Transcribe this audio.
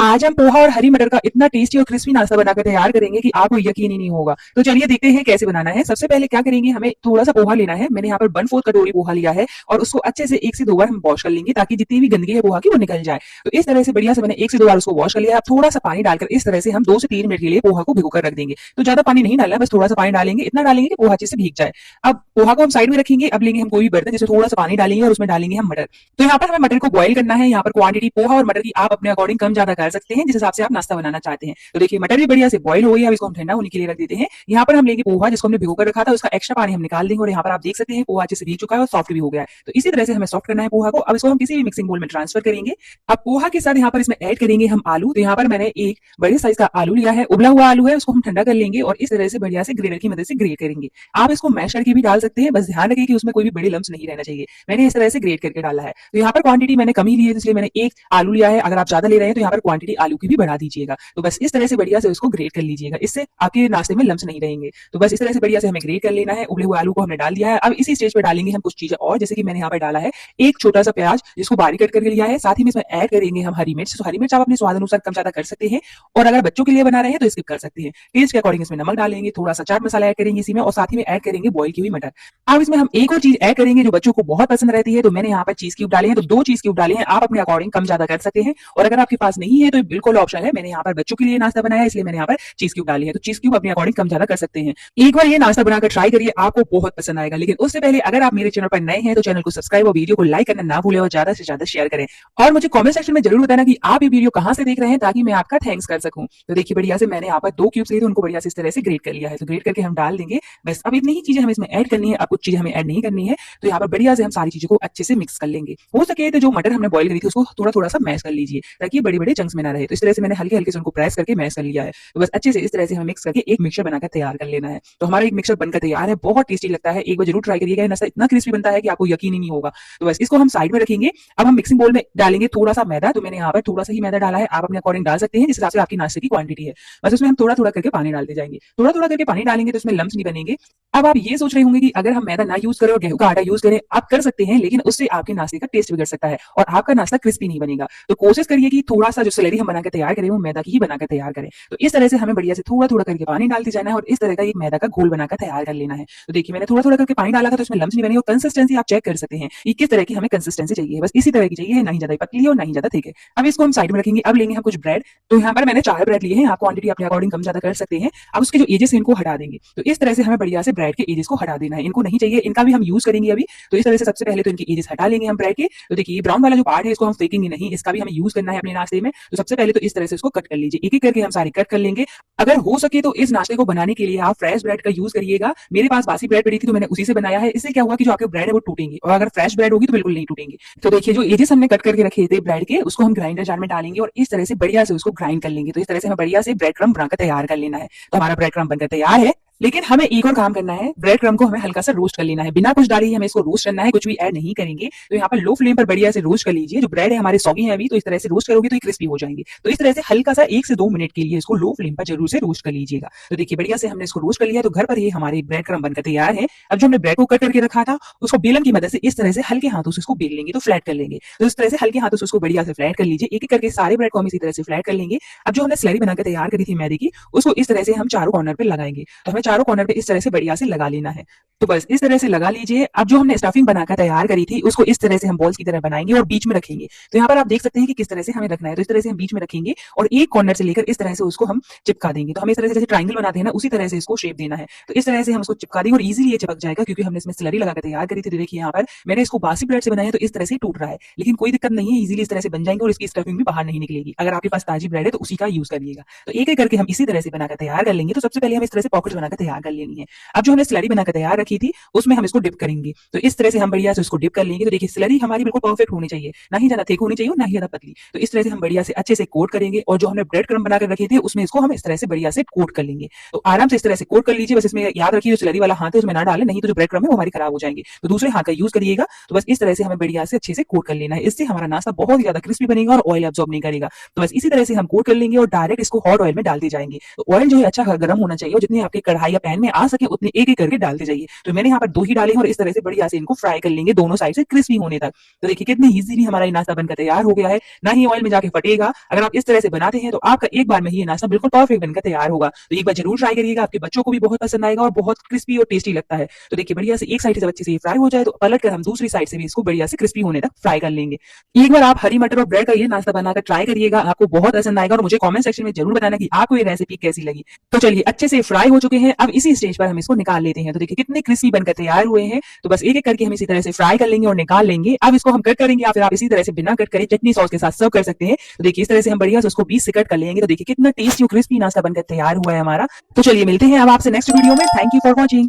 आज हम पोहा और हरी मटर का इतना टेस्टी और क्रिस्पी नाश्ता बनाकर तैयार करेंगे कि आपको यकीन ही नहीं होगा। तो चलिए देखते हैं कैसे बनाना है। सबसे पहले क्या करेंगे, हमें थोड़ा सा पोहा लेना है। मैंने यहाँ पर 1/4 कटोरी पोहा लिया है और उसको अच्छे से 1 से 2 बार हम वॉश कर लेंगे ताकि जितनी भी गंदगी है पोहा की वो निकल जाए। तो इस तरह से बढ़िया से मैंने 1 से 2 बार उसको वॉश कर लिया है। अब थोड़ा सा पानी डालकर इस तरह से हम 2 से 3 मिनट के लिए पोहा को भिगोकर रख देंगे। तो ज्यादा पानी नहीं डालना है, बस थोड़ा सा पानी डालेंगे, इतना डालेंगे कि पोहा अच्छे से भीग जाए। अब पोहा को हम साइड में रखेंगे। अब लेंगे हम कोई भी बर्तन जिसमें थोड़ा सा पानी डालेंगे और उसमें डालेंगे हम मटर। तो यहाँ पर हमें मटर को बॉईल करना है। यहाँ पर क्वांटिटी पोहा और मटर की आप अपने अकॉर्डिंग कम ज्यादा कर सकते हैं जिस हिसाब से आप नाश्ता बनाना चाहते हैं। तो देखिए मटर भी बढ़िया से बॉईल हो गई है। अब इसको हम ठंडा होने के लिए रख देते हैं। यहाँ पर हम लेंगे पोहा जिसको हमने भिगोकर रखा था, उसका एक्स्ट्रा पानी हम निकाल देंगे और यहाँ पर आप देख सकते हैं पोहा अच्छे से भीग चुका है और सॉफ्ट भी हो गया है। तो इसी तरह से हमें सॉफ्ट करना है पोहा को। अब इसको हम किसी भी मिक्सिंग बोल में ट्रांसफर करेंगे। अब पोहा के साथ यहाँ पर इसमें ऐड करेंगे हम आलू। तो यहाँ पर मैंने एक बड़े साइज का आलू लिया है, उबला हुआ आलू है, उसको हम ठंडा कर लेंगे और इस तरह से बढ़िया से ग्रेटर की मदद से ग्रेट करेंगे। आप इसको मैश करके भी डाल सकते हैं, बस ध्यान रखिए कि उसमें कोई भी बड़े लम्स नहीं रहना चाहिए। मैंने इस तरह से ग्रेट करके डाला है। तो यहाँ पर क्वांटिटी मैंने कम ही ली है, इसलिए मैंने एक आलू लिया है। अगर आप ज्यादा ले रहे हैं तो यहाँ पर क्वांटिटी आलू की भी बढ़ा दीजिएगा। तो बस इस तरह से बढ़िया से उसको ग्रेट कर लीजिएगा, इससे आपके नाश्ते में लम्स नहीं रहेंगे। तो बस इस तरह से बढ़िया से हमें ग्रेट कर लेना है। उबले हुए आलू को हमने डाल दिया है। अब इसी स्टेज पे डालेंगे हम कुछ चीजें और, जैसे कि मैंने यहाँ पर डाला है एक छोटा सा प्याज जिसको बारीक कट करके लिया है। साथ ही में इसमें ऐड करेंगे हम हरी मिर्च। तो हरी मिर्च आप अपने स्वाद अनुसार कम ज्यादा कर सकते हैं और अगर बच्चों के लिए बना रहे हैं तो स्किप कर सकते हैं। टेस्ट के अकॉर्डिंग इसमें नमक डालेंगे, थोड़ा सा चाट मसाला ऐड करेंगे इसी में और साथ ही में ऐड करेंगे बॉईल की हुई मटर। अब इसमें हम एक और चीज ऐड करेंगे जो बच्चों को बहुत पसंद रहती है। तो मैंने यहाँ पर चीज क्यूब डाले हैं, तो 2 चीज क्यूब डाले हैं। आप अपने अकॉर्डिंग कम ज्यादा कर सकते हैं और अगर आपके पास नहीं है तो बिल्कुल ऑप्शन है। मैंने यहाँ पर बच्चों के लिए नाश्ता बनाया है इसलिए मैंने यहाँ पर चीज क्यूब डाली है। तो चीज क्यूब अपने अकॉर्डिंग कम ज्यादा कर सकते हैं। एक बार ये नाश्ता बनाकर ट्राई करिए, आपको बहुत पसंद आएगा। लेकिन उससे पहले अगर आप मेरे चैनल पर नए हैं तो चैनल को सब्सक्राइब और वीडियो को लाइक करना ना भूलें और ज्यादा से ज्यादा शेयर करें और मुझे कमेंट सेक्शन में जरूर बताना कि आप ये वीडियो कहां से देख रहे हैं ताकि मैं आपका थैंक्स कर सकूं। तो देखिए बढ़िया से मैंने यहाँ पर 2 क्यूब्स लिए थे, उनको बढ़िया से इस तरह से ग्रेट कर लिया है। तो ग्रेट करके हम डाल देंगे। बस अब इतनी ही चीजें हमें इसमें ऐड करनी है, अब कुछ चीजें हमें ऐड नहीं करनी है। तो यहाँ पर बढ़िया से हम सारी चीजों को अच्छे से मिक्स कर लेंगे। हो सके तो जो मटर हमने बॉईल करी थी उसको थोड़ा थोड़ा सा मैश कर लीजिए ताकि बड़े बड़े चंक्स में ना रहे। तो इस तरह से मैंने हल्के हल्के से उनको प्रेस करके मैश कर लिया है। तो बस अच्छे से इस तरह से हमें मिक्स करके एक मिक्सचर बनाकर तैयार कर लेना है। तो हमारा एक मिक्सचर बनकर तैयार है, बहुत टेस्टी लगता है। एक बार जरूर ट्राई करिएगा, नाश्ता इतना क्रिस्पी बनता है कि आपको यकीन ही नहीं होगा। तो बस इसको हम साइड में रखेंगे। अब हम मिक्सिंग बोल में डालेंगे थोड़ा सा मैदा। तो मैंने यहाँ पर थोड़ा सा ही मैदा डाला है, आप अपने अकॉर्डिंग डाल सकते हैं जिस हिसाब से आपकी नाश्ते की क्वांटिटी है। बस उसमें हम थोड़ा थोड़ा करके पानी डालते जाएंगे। थोड़ा थोड़ा करके पानी डालेंगे तो इसमें लम्स नहीं बनेंगे। अब आप ये सोच रहे होंगे कि अगर हम मैदा ना यूज करें और गेहूं का आटा यूज करें, आप कर सकते हैं, लेकिन उससे आपके नाश्ते का टेस्ट बिगड़ सकता है और आपका नाश्ता क्रिस्पी नहीं बनेगा। तो कोशिश करिए कि थोड़ा सा जो स्लरी हम बनाकर तैयार करें वो मैदा की ही बनाकर तैयार करें। तो इस तरह से हमें बढ़िया से थोड़ा थोड़ा करके पानी डालते जाना है और इस तरह का एक मैदा का घोल बनाकर तैयार कर लेना है। तो देखिए मैंने थोड़ा थोड़ा करके पानी डाला था तो इसमें लम्स नहीं बने और कंसिस्टेंसी आप चेक कर सकते हैं कि किस तरह की हमें कंसिस्टेंसी चाहिए। बस इसी तरह की चाहिए, ना ही ज्यादा पतली और ना ही ज्यादा थिक है। अब इसको हम साइड में रखेंगे। अब लेंगे हम कुछ ब्रेड। तो यहाँ पर मैंने 4 ब्रेड लिए हैं, आप क्वांटिटी अपने अकॉर्डिंग कम ज्यादा कर सकते हैं। अब उसके जो एजेस है इनको हटा देंगे। तो इस तरह से हमें बढ़िया से ब्रेड के एजेस को हटा देना है, इनको नहीं चाहिए, इनका भी हम यूज करेंगे अभी। तो इस तरह से सबसे पहले तो इनके एजेस हटा लेंगे हम ब्रेड के। तो देखिए ये ब्राउन वाला जो पार्ट है इसको हम फेंकेंगे नहीं, इसका भी हमें यूज करना है अपने नाश्ते में। तो सबसे पहले तो इस तरह से इसको कट कर लीजिए, एक एक करके हम सारे कट कर लेंगे। अगर हो सके तो इस नाश्ते को बनाने के लिए आप फ्रेश ब्रेड का यूज करिएगा। मेरे पास बासी ब्रेड पड़ी थी तो मैंने उसी से बनाया है। इससे क्या हुआ कि जो आपके ब्रेड है वो टूटेंगे और अगर फ्रेश ब्रेड होगी तो बिल्कुल नहीं टूटेंगे। तो देखिए जो एजेस हमने कट करके रखे थे ब्रेड के उसको हम ग्राइंडर जार में डालेंगे और इस तरह से बढ़िया से उसको ग्राइंड कर लेंगे। तो इस तरह से हमें बढ़िया से ब्रेड क्रम्ब बनाकर तैयार कर लेना है। तो हमारा ब्रेड क्रम्ब बनकर तैयार है, लेकिन हमें एक और काम करना है। ब्रेड क्रम्ब को हमें हल्का सा रोस्ट कर लेना है, बिना कुछ डाले ही हमें इसको रोस्ट करना है, कुछ भी ऐड नहीं करेंगे। तो यहाँ पर लो फ्लेम पर बढ़िया से रोस्ट कर लीजिए। जो ब्रेड है हमारे सॉगी है अभी, तो इस तरह से रोस्ट करोगे तो ये क्रिस्पी हो जाएंगे। तो इस तरह से हल्का सा 1 से 2 मिनट के लिए इसको लो फ्लेम पर जरूर से रोस्ट कर लीजिएगा। तो देखिए बढ़िया से हमने इसको रोस्ट कर लिया। तो घर पर ही हमारे ब्रेड क्रम्ब बनकर तैयार है। अब जो हमने ब्रेड को कट करके रखा था उसको बेलन की मदद से इस तरह से हल्के हाथों से इसको बेल लेंगे, तो फ्लैट कर लेंगे। तो इस तरह से हल्के हाथों से उसको बढ़िया से फ्लैट कर लीजिए। एक एक करके सारे ब्रेड को हम इसी तरह से फ्लैट कर लेंगे। अब जो हमने स्लरी बनाकर तैयार करी थी मैदे की, उसको इस तरह से हम चारों कॉर्नर पे लगाएंगे। तो हमें चारों कॉर्नर पे इस तरह से बढ़िया से लगा लेना है। तो बस इस तरह से लगा लीजिए। अब जो हमने स्टफिंग बनाकर तैयार करी थी उसको इस तरह से हम बॉल्स की तरह बनाएंगे और बीच में रखेंगे। तो यहाँ पर आप देख सकते हैं कि किस तरह से हमें रखना है। तो इस तरह से हम बीच में रखेंगे और एक कॉर्नर से लेकर इस तरह से उसको हम चिपका देंगे। तो हमें इस तरह से जैसे ट्रायंगल बनाते हैं ना, उसी तरह से इसको शेप देना है। तो इस तरह से हम उसको चिपका देंगे और इजीली ये चिपक जाएगा क्योंकि हमने इसमें स्लरी लगाकर तैयार करी थी। तो देखिए यहाँ पर मैंने इसको बासी ब्रेड से बनाया है तो इस तरह से टूट रहा है, लेकिन कोई दिक्कत नहीं है, इजीली इस तरह से बन जाएंगे और इसकी स्टफिंग भी बाहर नहीं निकलेगी। अगर आपके पास ताजी ब्रेड है तो उसी का यूज करिएगा। तो एक एक करके हम इसी तरह से बनाकर तैयार कर लेंगे। तो सबसे पहले हम इस तरह से पॉकेट्स बनाकर तैयार कर लेनी है। अब जो हमने स्लरी बनाकर तैयार रखी थी उसमें हम इसको डिप करेंगे। तो इस तरह से हम बढ़िया से उसको डिप कर लेंगे। तो देखिए स्लरी हमारी बिल्कुल परफेक्ट होनी चाहिए, ना ही ज्यादा थिक होनी चाहिए ना ही ज्यादा पतली। तो इस तरह से हम बढ़िया से अच्छे से कोट करेंगे और जो हमने ब्रेड क्रम्ब बनाकर रखे थे उसमें इसको हम इस तरह से बढ़िया से कोट कर लेंगे। तो आराम से इस तरह से कोट कर लीजिए। बस इसमें याद रखिए जो स्लरी वाला हाथ है उसमें ना डालें, नहीं तो जो ब्रेड क्रम्ब है वो हमारी खराब हो जाएंगे। तो दूसरे हाथ का यूज करिएगा। तो बस इस तरह से हमें बढ़िया से अच्छे से कोट कर लेना है। इससे हमारा नाश्ता बहुत ही ज्यादा क्रिस्पी बनेगा और ऑयल एब्जॉर्ब नहीं करेगा। तो बस इसी तरह से हम कोट कर लेंगे और डायरेक्ट इसको हॉट ऑयल में डालते जाएंगे। तो ऑयल जो है अच्छा गर्म होना चाहिए और जितनी आपकी कढ़ाई कढ़ाई या पैन में आ सके उतने एक एक करके डालते जाइए। तो मैंने यहाँ पर 2 ही डाले हैं और इस तरह से बढ़िया से इनको फ्राई कर लेंगे दोनों साइड से क्रिस्पी होने तक। तो देखिए कितने इजीली हमारा ये नाश्ता बनकर तैयार हो गया है, ना ही ऑयल में जाके फटेगा। अगर आप इस तरह से बनाते हैं तो आपका एक बार में ही ये नाश्ता बिल्कुल परफेक्ट बनकर तैयार होगा। तो एक बार जरूर ट्राई करिएगा, आपके बच्चों को भी बहुत पसंद आएगा और बहुत क्रिस्पी और टेस्टी लगता है। तो देखिए बढ़िया से एक साइड से अच्छे से फ्राई हो जाए तो पलट कर हम दूसरी साइड से भी इसको बढ़िया से क्रिस्पी होने तक फ्राई कर लेंगे। एक बार आप हरी मटर और ब्रेड का ये नाश्ता बनाकर ट्राई करिएगा, आपको बहुत पसंद आएगा और मुझे कमेंट सेक्शन में जरूर बताना कि आपको ये रेसिपी कैसी लगी। तो चलिए अच्छे से फ्राई हो चुके हैं, अब इसी स्टेज पर हम इसको निकाल लेते हैं। तो देखिए कितने क्रिस्पी बनकर तैयार हुए हैं। तो बस एक एक करके हम इसी तरह से फ्राई कर लेंगे और निकाल लेंगे। अब इसको हम कट करेंगे या फिर आप इसी तरह से बिना कट करे चटनी सॉस के साथ सर्व कर सकते हैं। तो देखिए इस तरह से हम बढ़िया से उसको पीस से कट कर लेंगे। तो देखिए कितना टेस्टी और क्रिस्पी नाश्ता बनकर तैयार हुआ है हमारा। तो चलिए मिलते हैं अब आपसे नेक्स्ट वीडियो में। Thank you for watching.